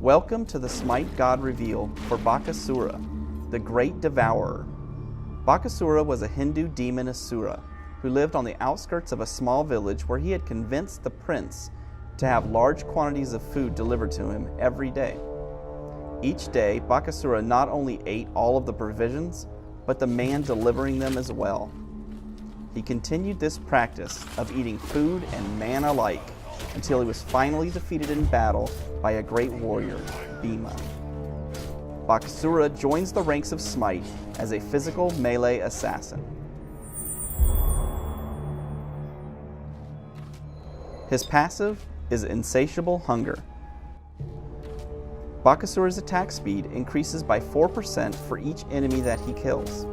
Welcome to the Smite God reveal for Bakasura, the Great Devourer. Bakasura was a Hindu demon Asura who lived on the outskirts of a small village where he had convinced the prince to have large quantities of food delivered to him every day. Each day, Bakasura not only ate all of the provisions, but the man delivering them as well. He continued this practice of eating food and man alike until he was finally defeated in battle by a great warrior, Bhima. Bakasura joins the ranks of Smite as a physical melee assassin. His passive is Insatiable Hunger. Bakasura's attack speed increases by 4% for each enemy that he kills.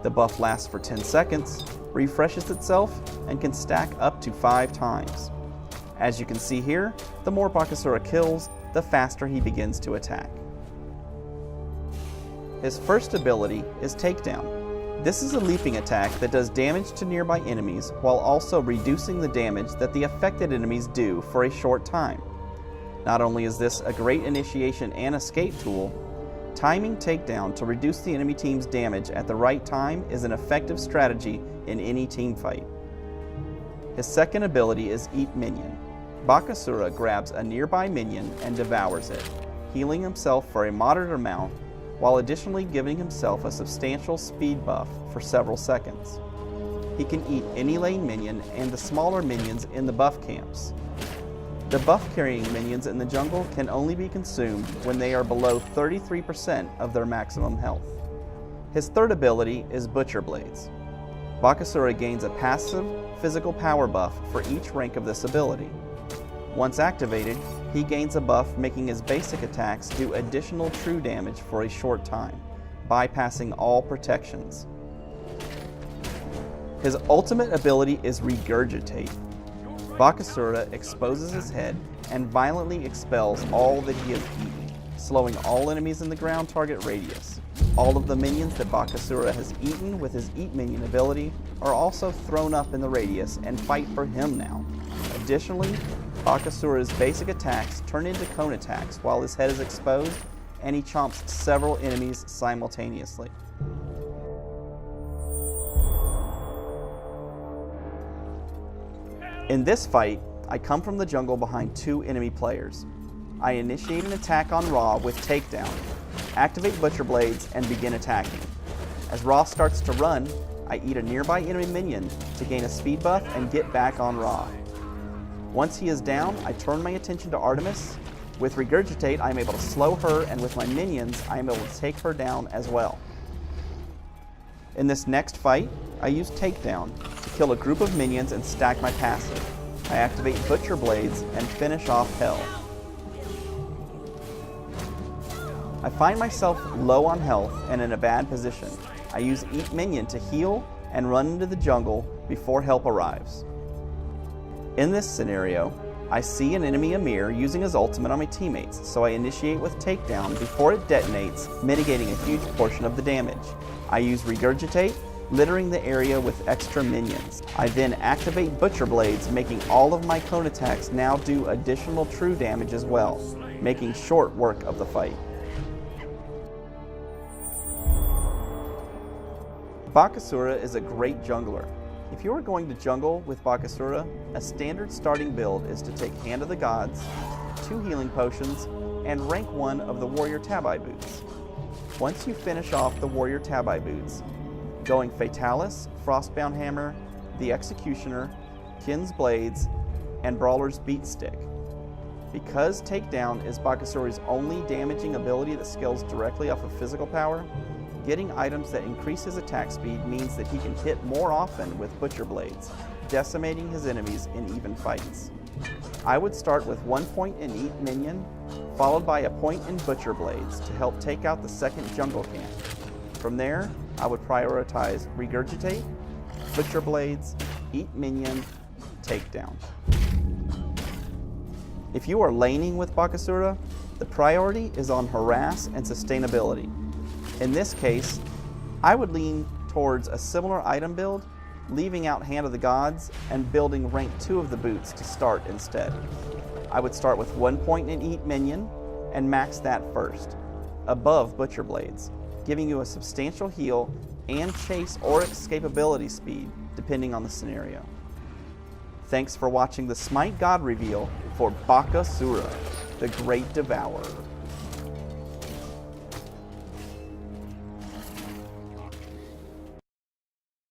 The buff lasts for 10 seconds, refreshes itself, and can stack up to 5 times. As you can see here, the more Bakasura kills, the faster he begins to attack. His first ability is Takedown. This is a leaping attack that does damage to nearby enemies while also reducing the damage that the affected enemies do for a short time. Not only is this a great initiation and escape tool, timing Takedown to reduce the enemy team's damage at the right time is an effective strategy in any team fight. His second ability is Eat Minion. Bakasura grabs a nearby minion and devours it, healing himself for a moderate amount while additionally giving himself a substantial speed buff for several seconds. He can eat any lane minion and the smaller minions in the buff camps. The buff-carrying minions in the jungle can only be consumed when they are below 33% of their maximum health. His third ability is Butcher Blades. Bakasura gains a passive physical power buff for each rank of this ability. Once activated, he gains a buff making his basic attacks do additional true damage for a short time, bypassing all protections. His ultimate ability is Regurgitate. Bakasura exposes his head and violently expels all that he has eaten, slowing all enemies in the ground target radius. All of the minions that Bakasura has eaten with his Eat Minion ability are also thrown up in the radius and fight for him now. Additionally, Bakasura's basic attacks turn into cone attacks while his head is exposed, and he chomps several enemies simultaneously. In this fight, I come from the jungle behind 2 enemy players. I initiate an attack on Ra with Takedown, activate Butcher Blades, and begin attacking. As Ra starts to run, I eat a nearby enemy minion to gain a speed buff and get back on Ra. Once he is down, I turn my attention to Artemis. With Regurgitate, I am able to slow her, and with my minions, I am able to take her down as well. In this next fight, I use Takedown to kill a group of minions and stack my passive. I activate Butcher Blades and finish off Hell. I find myself low on health and in a bad position. I use Eat Minion to heal and run into the jungle before help arrives. In this scenario, I see an enemy Amir using his ultimate on my teammates, so I initiate with Takedown before it detonates, mitigating a huge portion of the damage. I use Regurgitate, littering the area with extra minions. I then activate Butcher Blades, making all of my cone attacks now do additional true damage as well, making short work of the fight. Bakasura is a great jungler. If you are going to jungle with Bakasura, a standard starting build is to take Hand of the Gods, 2 healing potions, and rank 1 of the Warrior Tabi Boots. Once you finish off the Warrior Tabi Boots, going Fatalis, Frostbound Hammer, the Executioner, Kin's Blades, and Brawler's Beat Stick. Because Takedown is Bakasura's only damaging ability that scales directly off of physical power, getting items that increase his attack speed means that he can hit more often with Butcher Blades, decimating his enemies in even fights. I would start with 1 point in Eat Minion, followed by a point in Butcher Blades to help take out the second jungle camp. From there, I would prioritize Regurgitate, Butcher Blades, Eat Minion, Takedown. If you are laning with Bakasura, the priority is on Harass and Sustainability. In this case, I would lean towards a similar item build, leaving out Hand of the Gods and building rank 2 of the boots to start instead. I would start with 1 point in Eat Minion and max that first, above Butcher Blades, giving you a substantial heal and chase or escapability speed depending on the scenario. Thanks for watching the Smite God reveal for Bakasura, the Great Devourer.